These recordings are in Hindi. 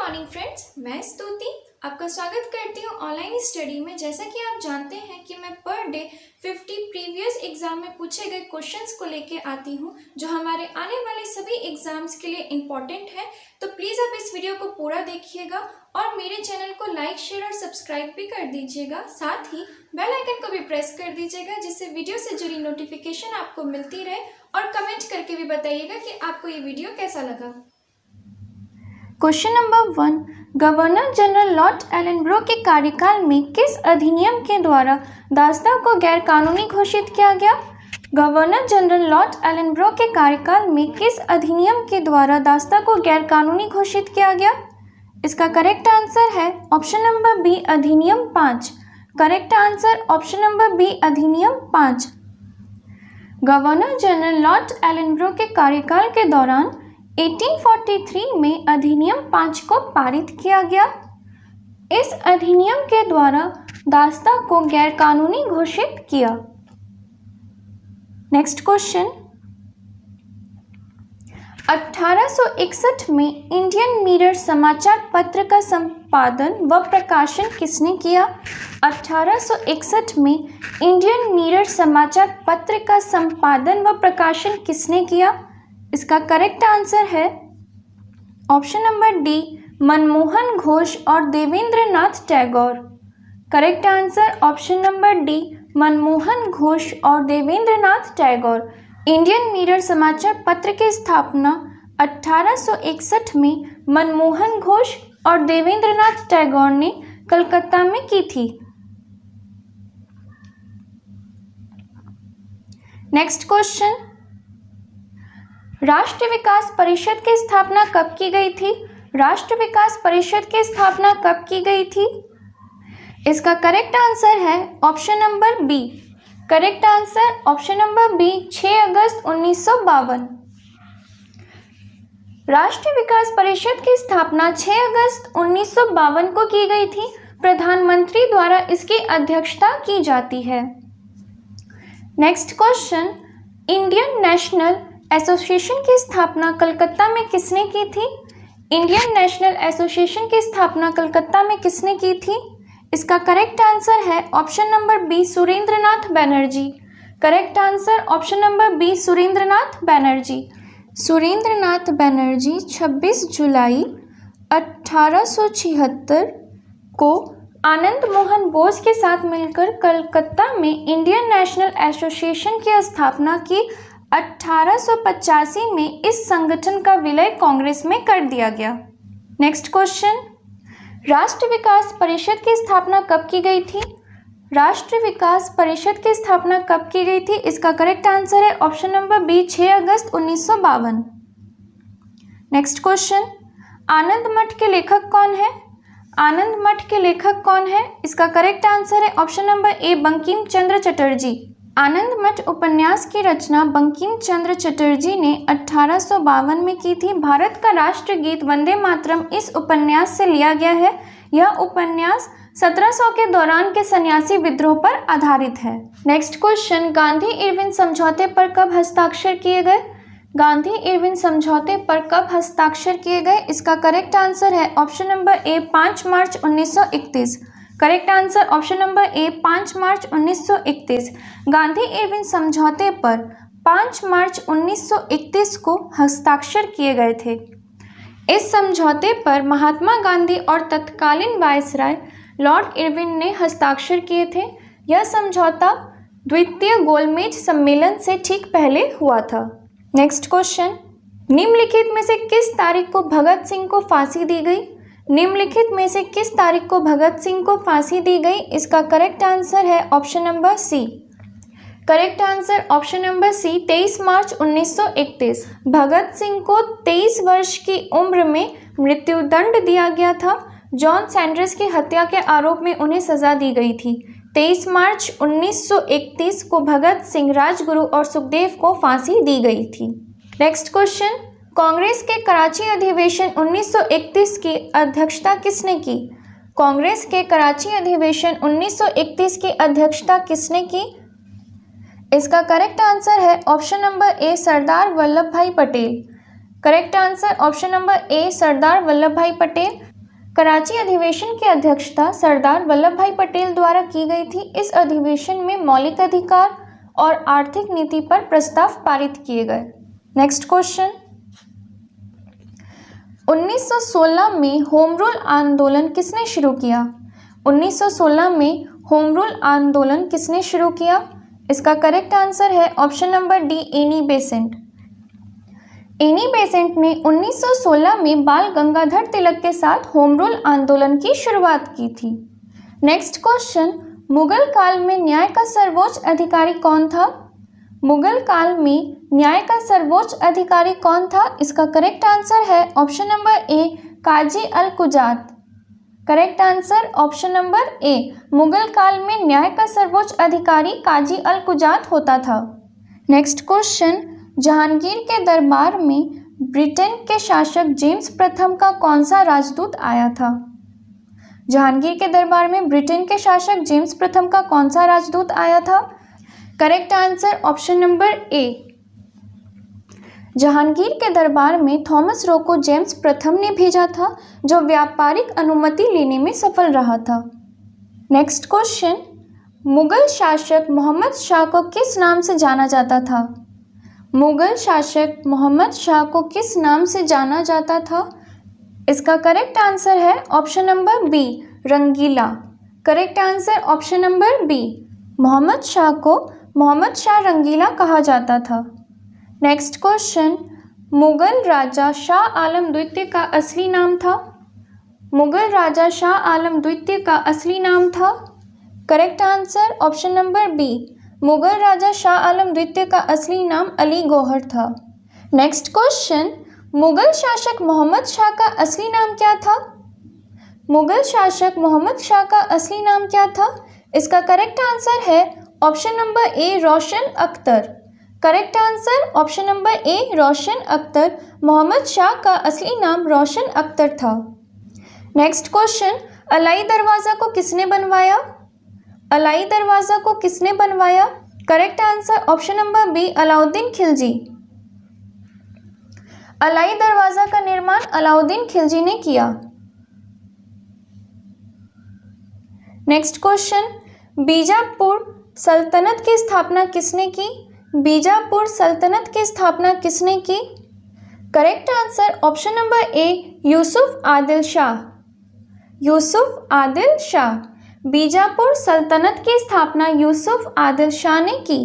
मॉर्निंग फ्रेंड्स, मैं स्तुति आपका स्वागत करती हूँ ऑनलाइन स्टडी में। जैसा कि आप जानते हैं कि मैं पर डे 50 प्रीवियस एग्जाम में पूछे गए क्वेश्चंस को लेके आती हूँ जो हमारे आने वाले सभी एग्जाम्स के लिए इम्पॉर्टेंट है। तो प्लीज़ आप इस वीडियो को पूरा देखिएगा और मेरे चैनल को लाइक, शेयर और सब्सक्राइब भी कर दीजिएगा। साथ ही बेल आइकन को भी प्रेस कर दीजिएगा जिससे वीडियो से जुड़ी नोटिफिकेशन आपको मिलती रहे, और कमेंट करके भी बताइएगा कि आपको ये वीडियो कैसा लगा। Question number 1, governor general lord Ellenborough के कार्यकाल में किस अधिनियम के द्वारा दासता को गैरकानूनी घोषित किया गया? गवर्नर जनरल लॉर्ड एलनब्रो के कार्यकाल में किस अधिनियम के द्वारा दासता को गैरकानूनी घोषित किया गया? इसका करेक्ट आंसर है ऑप्शन नंबर बी, अधिनियम 5। Correct answer option number B, अधिनियम 5। गवर्नर जनरल लॉर्ड एलनब्रो के कार्यकाल के दौरान 1843 में अधिनियम 5 को पारित किया गया। इस अधिनियम के द्वारा दासता को गैरकानूनी घोषित किया। नेक्स्ट क्वेश्चन, 1861 में इंडियन मिरर समाचार पत्र का संपादन व प्रकाशन किसने किया? 1861 में इंडियन मिरर समाचार पत्र का संपादन व प्रकाशन किसने किया? इसका करेक्ट आंसर है option number D, Manmohan Ghosh और Devendra Nath Tagore. Correct answer option number D, Manmohan Ghosh और देवेंद्र नाथ टैगोर। इंडियन मिरर समाचार पत्र की स्थापना 1861 में मनमोहन घोष और देवेंद्र नाथ टैगोर ने कलकत्ता में की थी। नेक्स्ट क्वेश्चन, राष्ट्र विकास परिषद की स्थापना कब की गई थी? राष्ट्र विकास परिषद की स्थापना कब की गई थी? इसका करेक्ट आंसर है option number B. Correct answer option number B, 6 अगस्त 1952। राष्ट्र विकास परिषद की स्थापना 6 अगस्त 1952 को की गई थी। प्रधानमंत्री द्वारा इसकी अध्यक्षता की जाती है। Next question, Indian national association की स्थापना कलकत्ता में किसने की थी? इंडियन नेशनल एसोसिएशन की स्थापना कलकत्ता में किसने की थी? इसका करेक्ट आंसर है option number B, Surendranath Banerjee. Correct answer option number B, Surendranath Banerjee. Surendranath Banerjee 26 जुलाई 1876 को आनंद मोहन बोस के साथ मिलकर कलकत्ता में इंडियन नेशनल एसोसिएशन की स्थापना की। 1885 में इस संगठन का विलय कांग्रेस में कर दिया गया। नेक्स्ट क्वेश्चन, राष्ट्र विकास परिषद की स्थापना कब की गई थी? राष्ट्र विकास परिषद की स्थापना कब की गई थी? इसका करेक्ट आंसर है ऑप्शन नंबर बी, 6 अगस्त 1952। नेक्स्ट क्वेश्चन, आनंद मठ के लेखक कौन है? आनंद मठ के लेखक कौन है? इसका करेक्ट आंसर है ऑप्शन नंबर ए, बंकिम चंद्र चटर्जी। आनंद मठ उपन्यास की रचना बंकिम चंद्र चटर्जी ने 1852 में की थी। भारत का राष्ट्रगीत वंदे मातरम इस उपन्यास से लिया गया है। यह उपन्यास 1700 के दौरान के सन्यासी विद्रोह पर आधारित है। नेक्स्ट क्वेश्चन, गांधी इरविन समझौते पर कब हस्ताक्षर किए गए? गांधी इरविन समझौते पर कब हस्ताक्षर किए गए? इसका करेक्ट आंसर है ऑप्शन नंबर ए, 5 मार्च 1931। करेक्ट आंसर ऑप्शन नंबर ए, 5 मार्च 1931। गांधी इरविन समझौते पर 5 मार्च 1931 को हस्ताक्षर किए गए थे। इस समझौते पर महात्मा गांधी और तत्कालीन वायसराय लॉर्ड इरविन ने हस्ताक्षर किए थे। यह समझौता द्वितीय गोलमेज सम्मेलन से ठीक पहले हुआ था। नेक्स्ट क्वेश्चन, निम्नलिखित में से किस तारीख को भगत सिंह को फांसी दी गई? निम्नलिखित में से किस तारीख को भगत सिंह को फांसी दी गई? इसका करेक्ट आंसर है option number C. Correct answer option number C, 23 मार्च 1931। भगत सिंह को 23 वर्ष की उम्र में मृत्युदंड दिया गया था। जॉन सैंडर्स की हत्या के आरोप में उन्हें सजा दी गई थी। 23 मार्च 1931 को भगत सिंह, राजगुरु और सुखदेव को फांसी दी गई थी। नेक्स्ट क्वेश्चन, कांग्रेस के कराची अधिवेशन 1931 की अध्यक्षता किसने की? कांग्रेस के कराची अधिवेशन 1931 की अध्यक्षता किसने की? इसका करेक्ट आंसर है option number A, Sardar Vallabh Bhai Patel. Correct answer option number A, Sardar Vallabh Bhai Patel. Karachi अधिवेशन की अध्यक्षता सरदार वल्लभ भाई पटेल द्वारा की गई थी। इस अधिवेशन में मौलिक अधिकार और आर्थिक नीति पर प्रस्ताव पारित किए गए। नेक्स्ट क्वेश्चन, 1916 में होम रूल आंदोलन किसने शुरू किया? 1916 में होम रूल आंदोलन किसने शुरू किया? इसका करेक्ट आंसर है option number D, Annie Besant. Annie Besant ने 1916 में बाल गंगाधर तिलक के साथ होम रूल आंदोलन की शुरुआत की थी। नेक्स्ट क्वेश्चन, मुगल काल में न्याय का सर्वोच्च अधिकारी कौन था? मुगल काल में न्याय का सर्वोच्च अधिकारी कौन था? इसका करेक्ट आंसर है option number A, Qazi al Quzat. Correct answer option number A, Mughal काल में न्याय का सर्वोच्च अधिकारी काजी अल कुजात होता था। नेक्स्ट क्वेश्चन, जहांगीर के दरबार में ब्रिटेन के शासक जेम्स प्रथम का कौन सा राजदूत आया था? जहांगीर के दरबार में ब्रिटेन के शासक जेम्स प्रथम का कौन सा राजदूत आया था? करेक्ट आंसर ऑप्शन नंबर ए। जहांगीर के दरबार में थॉमस रो को जेम्स प्रथम ने भेजा था, जो व्यापारिक अनुमति लेने में सफल रहा था। नेक्स्ट क्वेश्चन, मुगल शासक मोहम्मद शाह को किस नाम से जाना जाता था? मुगल शासक मोहम्मद शाह को किस नाम से जाना जाता था? इसका करेक्ट आंसर है option number B, Rangila. Correct answer option number B, Mohammad Shah को मोहम्मद शाह रंगीला कहा जाता था। नेक्स्ट क्वेश्चन, मुगल राजा शाह आलम द्वितीय का असली नाम था? मुगल राजा शाह आलम द्वितीय का असली नाम था? Correct answer option number B, Mughal राजा शाह आलम द्वितीय का असली नाम अली गौहर था। नेक्स्ट क्वेश्चन, मुगल शासक मोहम्मद शाह का असली नाम क्या था? मुगल शासक मोहम्मद शाह का असली नाम क्या था? इसका करेक्ट आंसर है option number A, Roshan Akhtar. Correct answer option number A, Roshan Akhtar. Mohammad Shah का असली नाम रोशन अख्तर था। नेक्स्ट क्वेश्चन, अलाई दरवाज़ा को किसने बनवाया? अलाई दरवाज़ा को किसने बनवाया? Correct answer option number B, Alauddin Khilji. Alai Darwaza का निर्माण अलाउद्दीन खिलजी ने किया। नेक्स्ट क्वेश्चन, बीजापुर सल्तनत की स्थापना किसने की? बीजापुर सल्तनत की स्थापना किसने की? करेक्ट आंसर ऑप्शन नंबर ए, यूसुफ आदिल शाह। यूसुफ आदिल शाह। बीजापुर सल्तनत की स्थापना यूसुफ आदिल शाह ने की।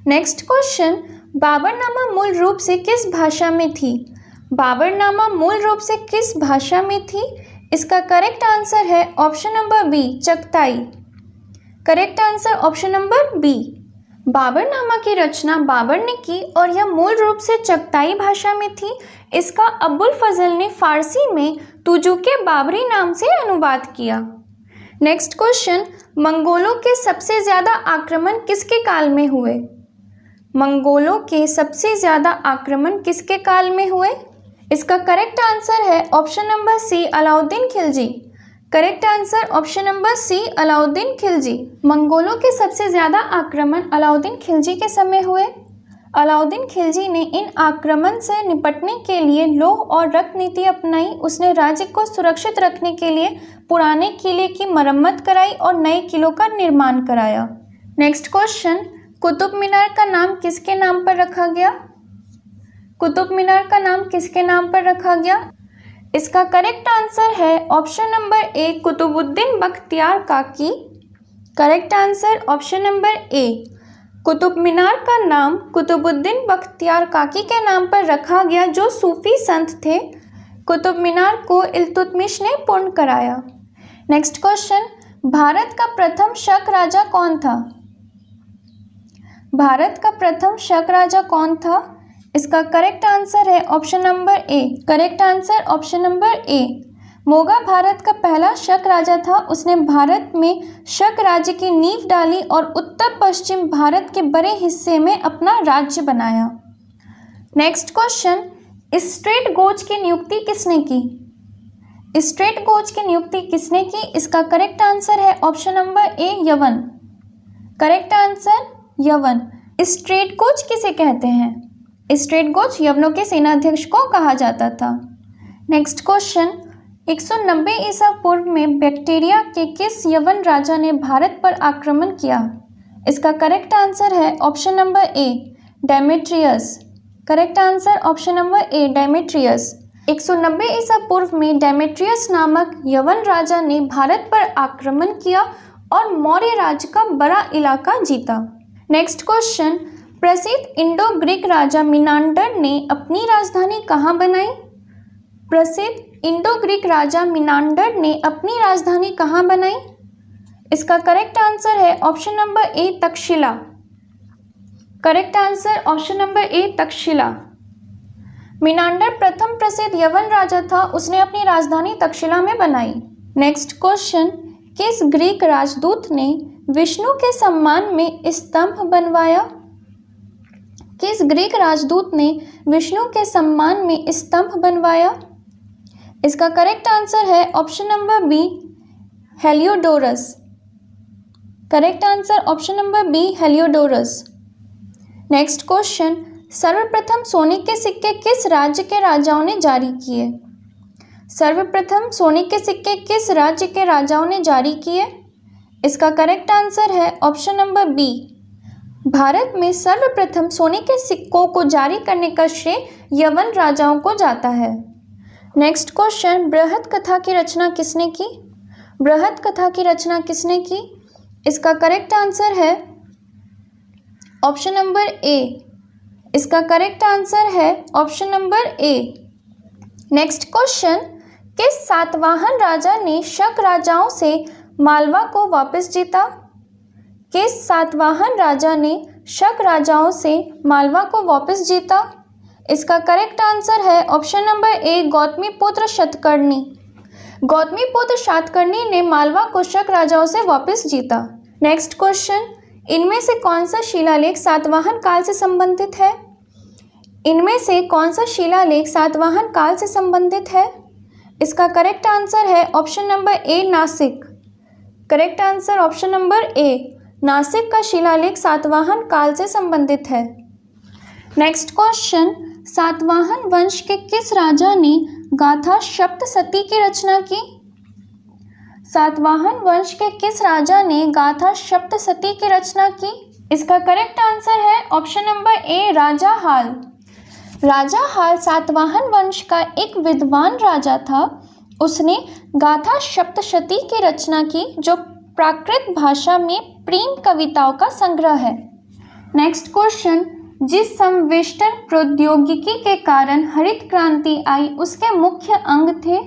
नेक्स्ट क्वेश्चन, बाबरनामा मूल रूप से किस भाषा में थी? बाबरनामा मूल रूप से किस भाषा में थी? इसका करेक्ट आंसर है option number B, Chagatai. Correct answer option number B. Baburnama की रचना बाबर ने की और यह मूल रूप से चगताई भाषा में थी। इसका अबुल फजल ने फारसी में तुजुके बाबरी नाम से अनुवाद किया। नेक्स्ट क्वेश्चन, मंगोलों के सबसे ज़्यादा आक्रमण किसके काल में हुए? मंगोलों के सबसे ज़्यादा आक्रमण किसके काल में हुए? इसका करेक्ट आंसर है option number C, Alauddin Khilji. Correct answer option number C, Alauddin Khilji. मंगोलों के सबसे ज़्यादा आक्रमण अलाउद्दीन खिलजी के समय हुए। अलाउद्दीन खिलजी ने इन आक्रमण से निपटने के लिए लौह और रक्त नीति अपनाई। उसने राज्य को सुरक्षित रखने के लिए पुराने किले की मरम्मत कराई और नए किलों का निर्माण कराया। नेक्स्ट क्वेश्चन, कुतुब मीनार का नाम किसके नाम पर रखा गया? कुतुब मीनार का नाम किसके नाम पर रखा गया? इसका करेक्ट आंसर है option number A, Qutbuddin Bakhtiyar Kaki. Correct answer option number A, Qutub Minar का नाम कुतुबुद्दीन बख्तियार काकी के नाम पर रखा गया, जो सूफी संत थे। कुतुब मीनार को इल्तुतमिश ने पूर्ण कराया। नेक्स्ट क्वेश्चन, भारत का प्रथम शक राजा कौन था? भारत का प्रथम शक राजा कौन था? इसका करेक्ट आंसर है ऑप्शन नंबर ए। करेक्ट आंसर ऑप्शन नंबर ए, मोगा भारत का पहला शक राजा था। उसने भारत में शक राज्य की नींव डाली और उत्तर पश्चिम भारत के बड़े हिस्से में अपना राज्य बनाया। नेक्स्ट क्वेश्चन, स्ट्रेट गोज की नियुक्ति किसने की? स्ट्रेट गोज की नियुक्ति किसने की? इसका करेक्ट आंसर है ऑप्शन नंबर ए, यवन। करेक्ट आंसर यवन। स्ट्रेट गोज किसे कहते हैं? स्ट्रेट गोज यवनों के सेनाध्यक्ष को कहा जाता था। नेक्स्ट क्वेश्चन, 190 ईसा पूर्व में बैक्टीरिया के किस यवन राजा ने भारत पर आक्रमण किया? इसका करेक्ट आंसर है ऑप्शन नंबर ए, Demetrius. Correct answer option number ए, डेमेट्रियस। 190 ईसा पूर्व में डेमेट्रियस नामक यवन राजा ने भारत पर आक्रमण किया और मौर्य राज्य का बड़ा इलाका जीता। नेक्स्ट क्वेश्चन, प्रसिद्ध इंडो ग्रीक राजा मिनांडर ने अपनी राजधानी कहाँ बनाई? प्रसिद्ध इंडो ग्रीक राजा मिनांडर ने अपनी राजधानी कहाँ बनाई? इसका करेक्ट आंसर है ऑप्शन नंबर ए, Takshashila. Correct answer option number ए, तक्षशिला। मिनांडर प्रथम प्रसिद्ध यवन राजा था, उसने अपनी राजधानी तक्षशिला में बनाई। नेक्स्ट क्वेश्चन, किस ग्रीक राजदूत ने विष्णु के सम्मान में स्तंभ बनवाया? किस ग्रीक राजदूत ने विष्णु के सम्मान में स्तंभ बनवाया? इसका करेक्ट आंसर है option number B, Heliodorus. Correct answer option number B, Heliodorus. Next question, सर्वप्रथम सोने के सिक्के किस राज्य के राजाओं ने जारी किए? सर्वप्रथम सोने के सिक्के किस राज्य के राजाओं ने जारी किए? इसका करेक्ट आंसर है ऑप्शन नंबर बी, भारत में सर्वप्रथम सोने के सिक्कों को जारी करने का श्रेय यवन राजाओं को जाता है। नेक्स्ट क्वेश्चन, बृहत कथा की रचना किसने की? बृहत कथा की रचना किसने की? इसका करेक्ट आंसर है ऑप्शन नंबर ए। इसका करेक्ट आंसर है ऑप्शन नंबर ए। नेक्स्ट क्वेश्चन, किस सातवाहन राजा ने शक राजाओं से मालवा को वापस जीता? किस सातवाहन राजा ने शक राजाओं से मालवा को वापस जीता? इसका करेक्ट आंसर है ऑप्शन नंबर ए, गौतमीपुत्र सातकर्णी। गौतमीपुत्र सातकर्णी ने मालवा को शक राजाओं से वापस जीता। नेक्स्ट क्वेश्चन, इनमें से कौन सा शिलालेख सातवाहन काल से संबंधित है? इनमें से कौन सा शिलालेख सातवाहन काल से संबंधित है? इसका करेक्ट आंसर है ऑप्शन नंबर ए, Nashik. Correct answer option number ए, नासिक का शिलालेख सातवाहन काल से संबंधित है। नेक्स्ट क्वेश्चन, सातवाहन वंश के किस राजा ने गाथा सप्तशती की रचना की? सातवाहन वंश के किस राजा ने गाथा सप्तशती की रचना की? इसका करेक्ट आंसर है ऑप्शन नंबर ए, राजा हाल। राजा हाल सातवाहन वंश का एक विद्वान राजा था। उसने गाथा सप्तशती की रचना की, जो प्राकृत भाषा में प्रेम कविताओं का संग्रह है। नेक्स्ट क्वेश्चन, जिस संवेष्टन प्रौद्योगिकी के कारण हरित क्रांति आई उसके मुख्य अंग थे?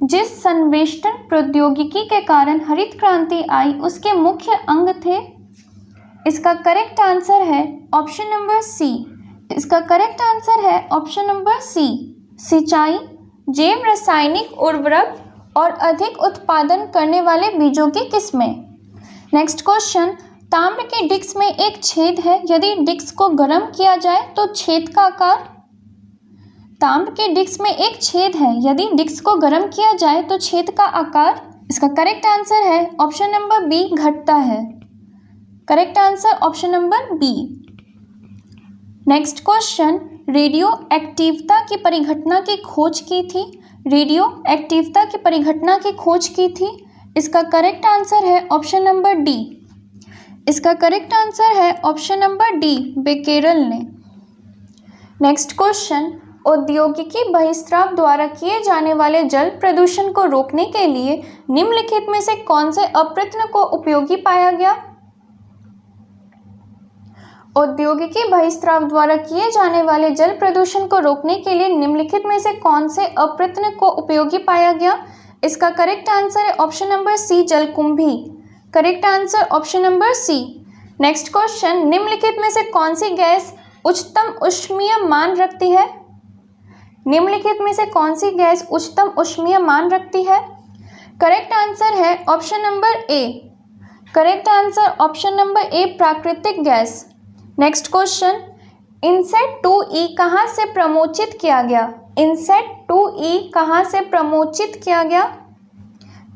जिस संवेष्टन प्रौद्योगिकी के कारण हरित क्रांति आई उसके मुख्य अंग थे? इसका करेक्ट आंसर है ऑप्शन नंबर सी। इसका करेक्ट आंसर है ऑप्शन नंबर सी, सिंचाई, जैव रासायनिक उर्वरक और अधिक उत्पादन करने वाले बीजों की किस्में। नेक्स्ट क्वेश्चन, ताम्र के डिस्क में एक छेद है, यदि डिस्क को गर्म किया जाए तो छेद का आकार? ताम्र के डिस्क में एक छेद है, यदि डिस्क को गर्म किया जाए तो छेद का आकार? इसका करेक्ट आंसर है ऑप्शन नंबर बी, घटता है। Correct answer option number B. Next question, radio एक्टिवता की परिघटना की खोज की थी? रेडियो एक्टिवता की परिघटना की खोज की थी। इसका करेक्ट आंसर है ऑप्शन नंबर डी। इसका करेक्ट आंसर है ऑप्शन नंबर डी, बेकेरल ने। नेक्स्ट क्वेश्चन, औद्योगिकी बहिस्राव द्वारा किए जाने वाले जल प्रदूषण को रोकने के लिए निम्नलिखित में से कौन से अप्रयत्न को उपयोगी पाया गया? औद्योगिकी बहिस्राव द्वारा किए जाने वाले जल प्रदूषण को रोकने के लिए निम्नलिखित में से कौन से अप्रयत्न को उपयोगी पाया गया? इसका करेक्ट आंसर है ऑप्शन नंबर सी, जलकुंभी। Correct answer option number C. Next question, निम्नलिखित में से कौन सी गैस उच्चतम ऊष्मीय मान रखती है? निम्नलिखित में से कौन सी गैस उच्चतम ऊष्मीय मान रखती है? करेक्ट आंसर है ऑप्शन नंबर ए। करेक्ट आंसर ऑप्शन नंबर ए, प्राकृतिक gas. Next question, INSAT 2E कहाँ से प्रमोचित किया गया? इनसेट 2E कहाँ से प्रमोचित किया गया?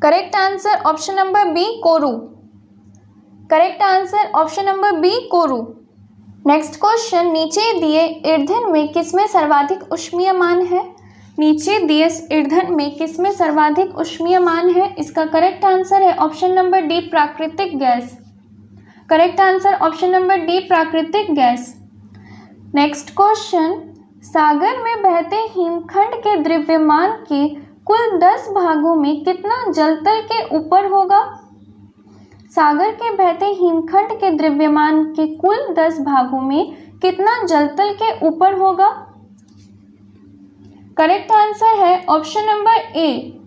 Correct answer option number B, Kourou. Correct answer option number B, Kourou. Next question, नीचे दिए ईंधन में किसमें सर्वाधिक ऊष्मीय मान है? नीचे दिए ईंधन में किसमें सर्वाधिक ऊष्मीयमान है? इसका करेक्ट आंसर है ऑप्शन नंबर डी, प्राकृतिक gas. Correct answer option number D, प्राकृतिक गैस। नेक्स्ट क्वेश्चन, सागर में बहते हिमखंड के द्रव्यमान के कुल 10 भागों में कितना जलतल के ऊपर होगा? सागर के बहते हिमखंड के द्रव्यमान के कुल 10 भागों में कितना जलतल के ऊपर होगा? करेक्ट आंसर है ऑप्शन नंबर ए।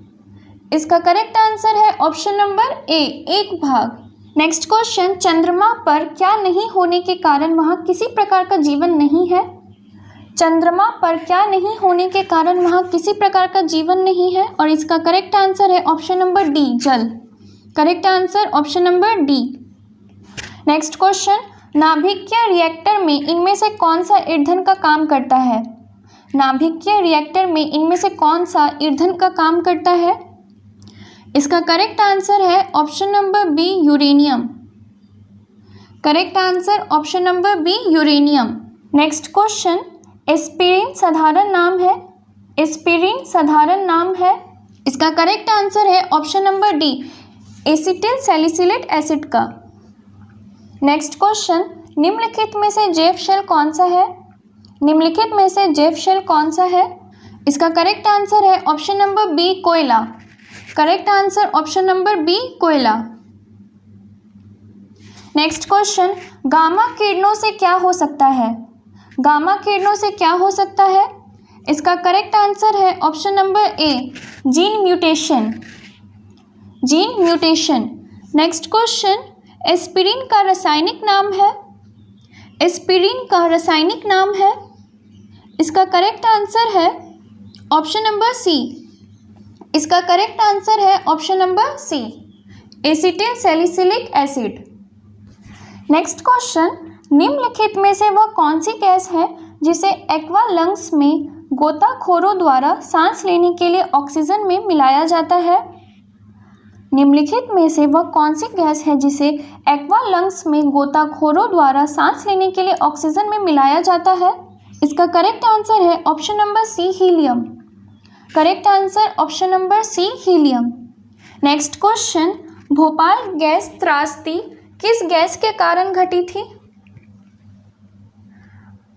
इसका करेक्ट आंसर है ऑप्शन नंबर ए, 1 भाग। नेक्स्ट क्वेश्चन, चंद्रमा पर क्या नहीं होने के कारण वहां किसी प्रकार का जीवन नहीं है? चंद्रमा पर क्या नहीं होने के कारण वहां किसी प्रकार का जीवन नहीं है और इसका करेक्ट आंसर है ऑप्शन नंबर डी, जल। Correct answer option number D. Next question, नाभिकीय रिएक्टर में इनमें से कौन सा ईंधन का काम करता है? नाभिकीय रिएक्टर में इनमें से कौन सा ईंधन का काम करता है? इसका करेक्ट आंसर है option number B, uranium. Correct answer option number B, uranium. Next question, aspirin साधारण नाम है? एस्पिरिन साधारण नाम है? इसका करेक्ट आंसर है option number D, acetyl salicylate acid का। नेक्स्ट क्वेश्चन, निम्नलिखित में से जैव शेल कौन सा है? निम्नलिखित में से जैव शेल कौन सा है? इसका करेक्ट आंसर है ऑप्शन नंबर बी, कोयला। Correct answer option number B, कोयला। नेक्स्ट क्वेश्चन, गामा किरणों से क्या हो सकता है? गामा किरणों से क्या हो सकता है? इसका करेक्ट आंसर है ऑप्शन नंबर ए, gene mutation. Gene mutation. Next question, aspirin का रासायनिक नाम है? एस्पिरिन का रासायनिक नाम है? इसका करेक्ट आंसर है ऑप्शन नंबर सी। इसका करेक्ट आंसर है option number C, acetyl salicylic acid. Next question, निम्नलिखित में से वह कौन सी गैस है जिसे एक्वा लंग्स में गोताखोरों द्वारा सांस लेने के लिए ऑक्सीजन में मिलाया जाता है? निम्नलिखित में से वह कौन सी गैस है जिसे एक्वा लंग्स में गोताखोरों द्वारा सांस लेने के लिए ऑक्सीजन में मिलाया जाता है? इसका करेक्ट आंसर है option number C, helium. Correct answer option number C, helium. Next question, Bhopal gas त्रासदी किस गैस के कारण घटी थी?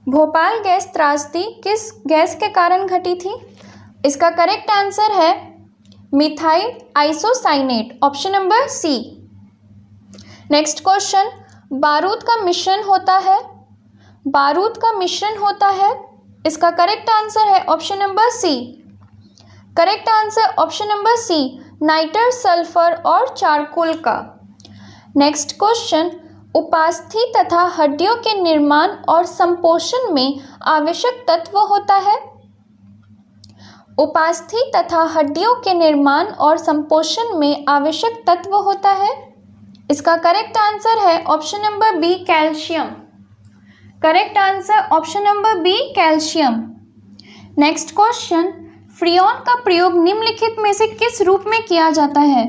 भोपाल गैस त्रासदी किस गैस के कारण घटी थी? इसका करेक्ट आंसर है methyl isocyanate, option number C. Next question, बारूद का मिश्रण होता है? बारूद का मिश्रण होता है? इसका करेक्ट आंसर है option number C. Correct answer option number C, nitrous, sulphur और चारकोल का। नेक्स्ट क्वेश्चन, उपास्थि तथा हड्डियों के निर्माण और संपोषण में आवश्यक तत्व होता है? उपास्थि तथा हड्डियों के निर्माण और संपोषण में आवश्यक तत्व होता है? इसका करेक्ट आंसर है option number B, calcium. Correct answer option number B, calcium. Next question, freon का प्रयोग निम्नलिखित में से किस रूप में किया जाता है?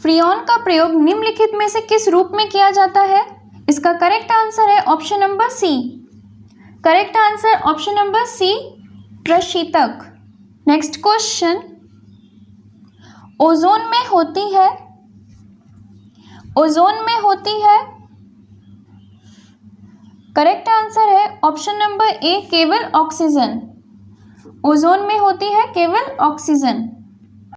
फ्रियोन का प्रयोग निम्नलिखित में से किस रूप में किया जाता है? इसका करेक्ट आंसर है option number C. Correct answer option number C, प्रशीतक। नेक्स्ट क्वेश्चन, ओजोन में होती है? ओजोन में होती है? करेक्ट आंसर है ऑप्शन नंबर ए, केवल ऑक्सीजन। ओजोन में होती है केवल ऑक्सीजन।